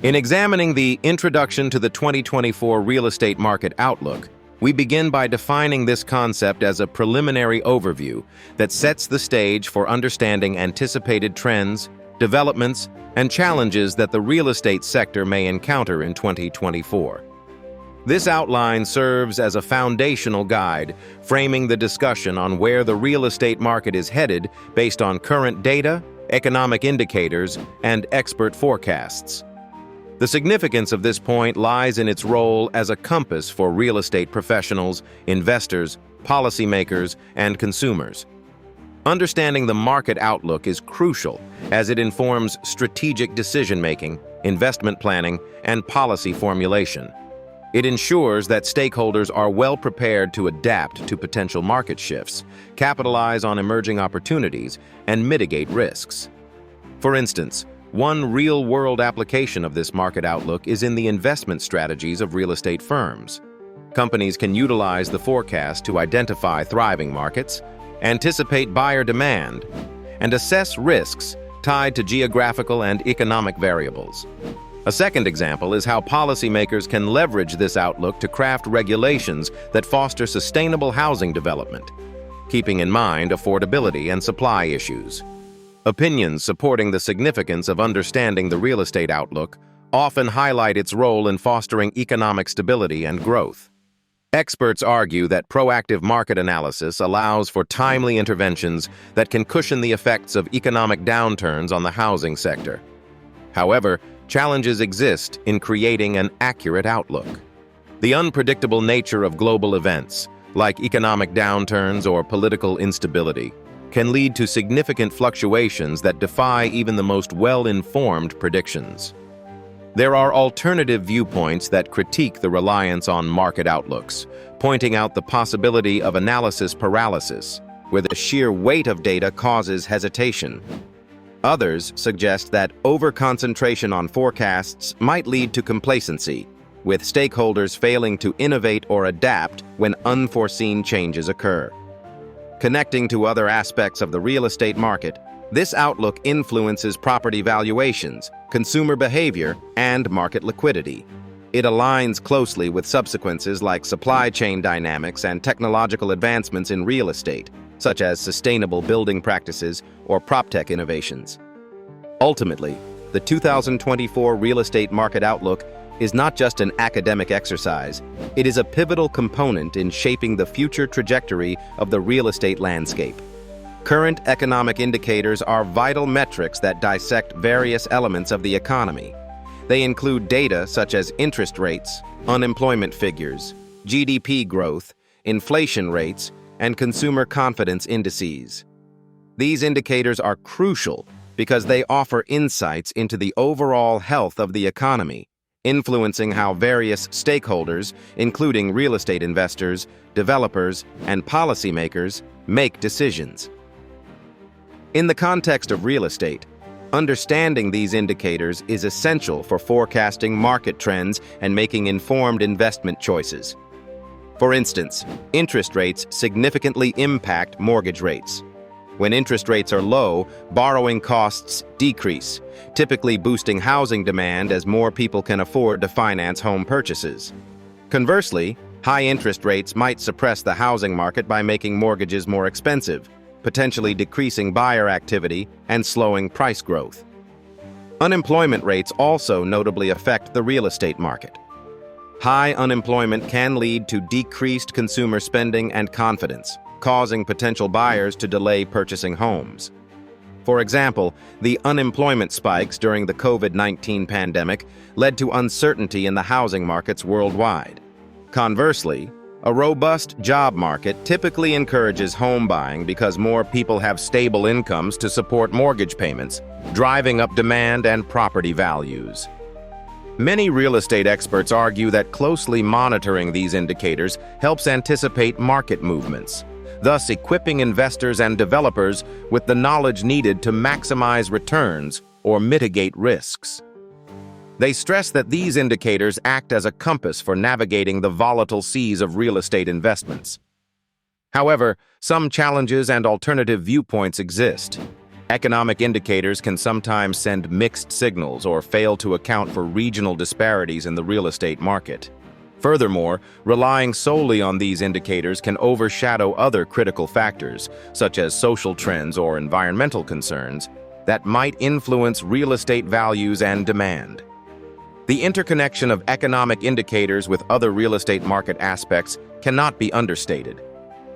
In examining the Introduction to the 2024 Real Estate Market Outlook, we begin by defining this concept as a preliminary overview that sets the stage for understanding anticipated trends, developments, and challenges that the real estate sector may encounter in 2024. This outline serves as a foundational guide, framing the discussion on where the real estate market is headed based on current data, economic indicators, and expert forecasts. The significance of this point lies in its role as a compass for real estate professionals, investors, policymakers, and consumers. Understanding the market outlook is crucial as it informs strategic decision-making, investment planning, and policy formulation. It ensures that stakeholders are well prepared to adapt to potential market shifts, capitalize on emerging opportunities, and mitigate risks. For instance, one real-world application of this market outlook is in the investment strategies of real estate firms. Companies can utilize the forecast to identify thriving markets, anticipate buyer demand, and assess risks tied to geographical and economic variables. A second example is how policymakers can leverage this outlook to craft regulations that foster sustainable housing development, keeping in mind affordability and supply issues. Opinions supporting the significance of understanding the real estate outlook often highlight its role in fostering economic stability and growth. Experts argue that proactive market analysis allows for timely interventions that can cushion the effects of economic downturns on the housing sector. However, challenges exist in creating an accurate outlook. The unpredictable nature of global events, like economic downturns or political instability, can lead to significant fluctuations that defy even the most well-informed predictions. There are alternative viewpoints that critique the reliance on market outlooks, pointing out the possibility of analysis paralysis, where the sheer weight of data causes hesitation. Others suggest that over-concentration on forecasts might lead to complacency, with stakeholders failing to innovate or adapt when unforeseen changes occur. Connecting to other aspects of the real estate market, this outlook influences property valuations, consumer behavior, and market liquidity. It aligns closely with subsequences like supply chain dynamics and technological advancements in real estate, such as sustainable building practices or PropTech innovations. Ultimately, the 2024 real estate market outlook is not just an academic exercise, it is a pivotal component in shaping the future trajectory of the real estate landscape. Current economic indicators are vital metrics that dissect various elements of the economy. They include data such as interest rates, unemployment figures, GDP growth, inflation rates, and consumer confidence indices. These indicators are crucial because they offer insights into the overall health of the economy, influencing how various stakeholders, including real estate investors, developers, and policymakers, make decisions. In the context of real estate, understanding these indicators is essential for forecasting market trends and making informed investment choices. For instance, interest rates significantly impact mortgage rates. When interest rates are low, borrowing costs decrease, typically boosting housing demand as more people can afford to finance home purchases. Conversely, high interest rates might suppress the housing market by making mortgages more expensive, potentially decreasing buyer activity and slowing price growth. Unemployment rates also notably affect the real estate market. High unemployment can lead to decreased consumer spending and confidence, causing potential buyers to delay purchasing homes. For example, the unemployment spikes during the COVID-19 pandemic led to uncertainty in the housing markets worldwide. Conversely, a robust job market typically encourages home buying because more people have stable incomes to support mortgage payments, driving up demand and property values. Many real estate experts argue that closely monitoring these indicators helps anticipate market movements, thus equipping investors and developers with the knowledge needed to maximize returns or mitigate risks. They stress that these indicators act as a compass for navigating the volatile seas of real estate investments. However, some challenges and alternative viewpoints exist. Economic indicators can sometimes send mixed signals or fail to account for regional disparities in the real estate market. Furthermore, relying solely on these indicators can overshadow other critical factors, such as social trends or environmental concerns, that might influence real estate values and demand. The interconnection of economic indicators with other real estate market aspects cannot be understated.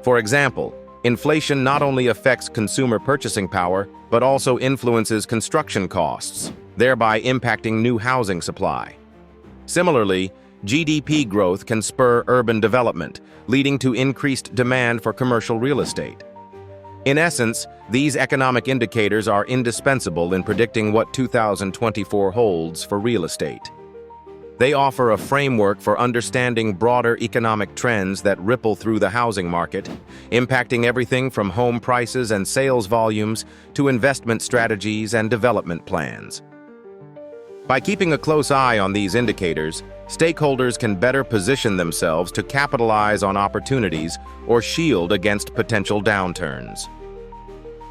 For example, inflation not only affects consumer purchasing power, but also influences construction costs, thereby impacting new housing supply. Similarly, GDP growth can spur urban development, leading to increased demand for commercial real estate. In essence, these economic indicators are indispensable in predicting what 2024 holds for real estate. They offer a framework for understanding broader economic trends that ripple through the housing market, impacting everything from home prices and sales volumes to investment strategies and development plans. By keeping a close eye on these indicators, stakeholders can better position themselves to capitalize on opportunities or shield against potential downturns.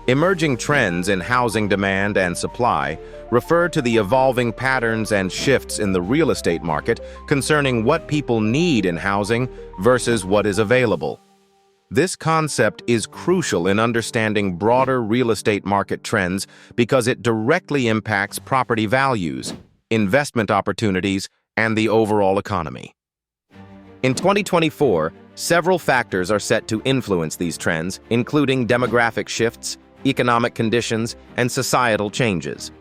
Emerging trends in housing demand and supply refer to the evolving patterns and shifts in the real estate market concerning what people need in housing versus what is available. This concept is crucial in understanding broader real estate market trends because it directly impacts property values, investment opportunities, and the overall economy. In 2024, several factors are set to influence these trends, including demographic shifts, economic conditions, and societal changes.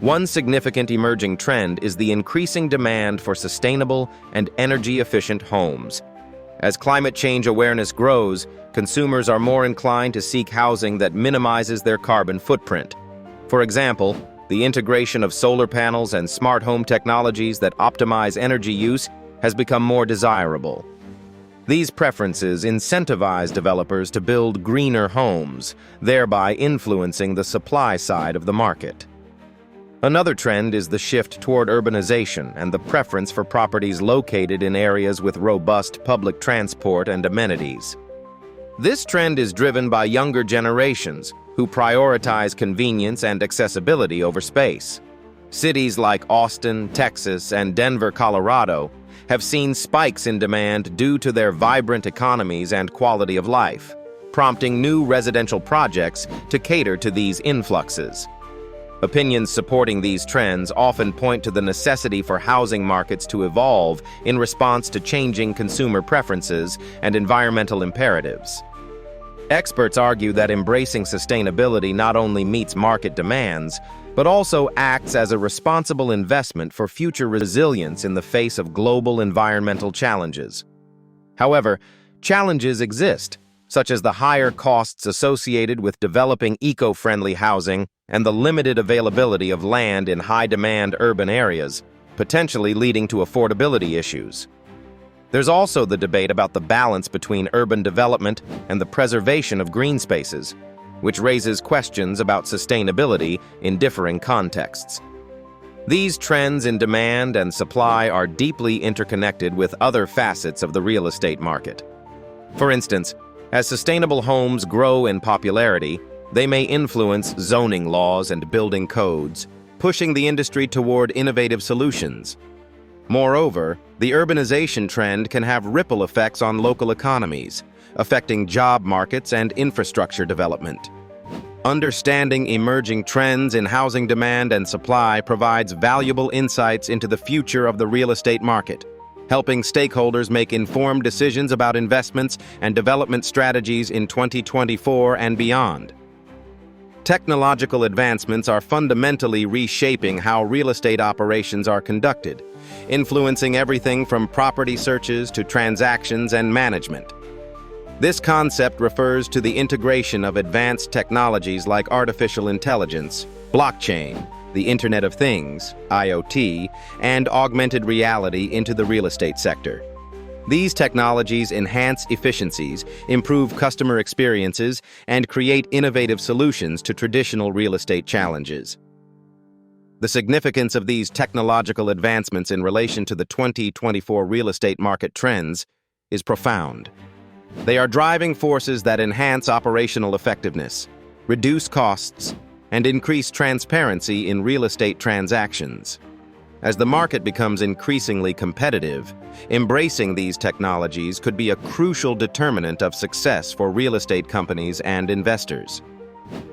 One significant emerging trend is the increasing demand for sustainable and energy-efficient homes. As climate change awareness grows, consumers are more inclined to seek housing that minimizes their carbon footprint. For example, the integration of solar panels and smart home technologies that optimize energy use has become more desirable. These preferences incentivize developers to build greener homes, thereby influencing the supply side of the market. Another trend is the shift toward urbanization and the preference for properties located in areas with robust public transport and amenities. This trend is driven by younger generations who prioritize convenience and accessibility over space. Cities like Austin, Texas, and Denver, Colorado, have seen spikes in demand due to their vibrant economies and quality of life, prompting new residential projects to cater to these influxes. Opinions supporting these trends often point to the necessity for housing markets to evolve in response to changing consumer preferences and environmental imperatives. Experts argue that embracing sustainability not only meets market demands, but also acts as a responsible investment for future resilience in the face of global environmental challenges. However, challenges exist, such as the higher costs associated with developing eco-friendly housing and the limited availability of land in high-demand urban areas, potentially leading to affordability issues. There's also the debate about the balance between urban development and the preservation of green spaces, which raises questions about sustainability in differing contexts. These trends in demand and supply are deeply interconnected with other facets of the real estate market. For instance, as sustainable homes grow in popularity, they may influence zoning laws and building codes, pushing the industry toward innovative solutions. Moreover, the urbanization trend can have ripple effects on local economies, affecting job markets and infrastructure development. Understanding emerging trends in housing demand and supply provides valuable insights into the future of the real estate market, helping stakeholders make informed decisions about investments and development strategies in 2024 and beyond. Technological advancements are fundamentally reshaping how real estate operations are conducted, influencing everything from property searches to transactions and management. This concept refers to the integration of advanced technologies like artificial intelligence, blockchain, the Internet of Things, IoT, and augmented reality into the real estate sector. These technologies enhance efficiencies, improve customer experiences, and create innovative solutions to traditional real estate challenges. The significance of these technological advancements in relation to the 2024 real estate market trends is profound. They are driving forces that enhance operational effectiveness, reduce costs, and increase transparency in real estate transactions. As the market becomes increasingly competitive, embracing these technologies could be a crucial determinant of success for real estate companies and investors.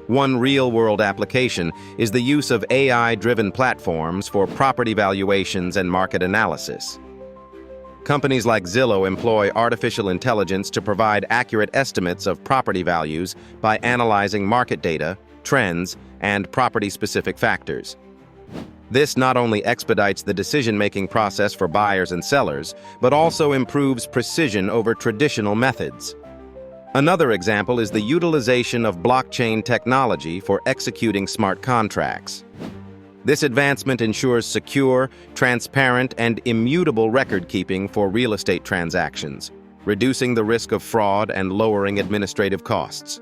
One real-world application is the use of AI-driven platforms for property valuations and market analysis. Companies like Zillow employ artificial intelligence to provide accurate estimates of property values by analyzing market data, trends, and property-specific factors. This not only expedites the decision-making process for buyers and sellers, but also improves precision over traditional methods. Another example is the utilization of blockchain technology for executing smart contracts. This advancement ensures secure, transparent, and immutable record-keeping for real estate transactions, reducing the risk of fraud and lowering administrative costs.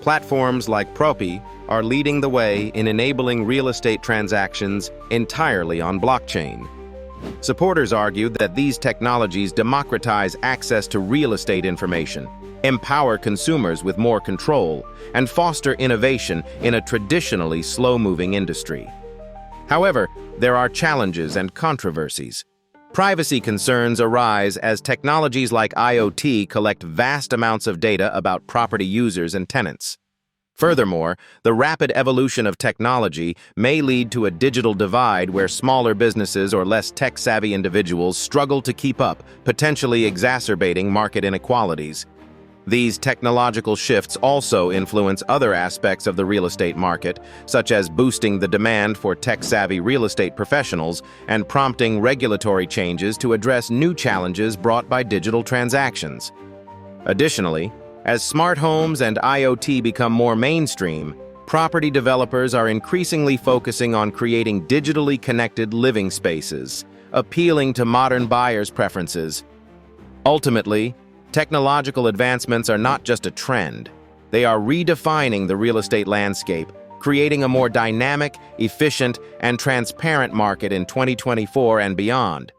Platforms like Propi are leading the way in enabling real estate transactions entirely on blockchain. Supporters argue that these technologies democratize access to real estate information, empower consumers with more control, and foster innovation in a traditionally slow-moving industry. However, there are challenges and controversies. Privacy concerns arise as technologies like IoT collect vast amounts of data about property users and tenants. Furthermore, the rapid evolution of technology may lead to a digital divide where smaller businesses or less tech-savvy individuals struggle to keep up, potentially exacerbating market inequalities. These technological shifts also influence other aspects of the real estate market, such as boosting the demand for tech-savvy real estate professionals and prompting regulatory changes to address new challenges brought by digital transactions. Additionally, as smart homes and IoT become more mainstream, property developers are increasingly focusing on creating digitally connected living spaces, appealing to modern buyers' preferences. Ultimately, technological advancements are not just a trend. They are redefining the real estate landscape, creating a more dynamic, efficient, and transparent market in 2024 and beyond.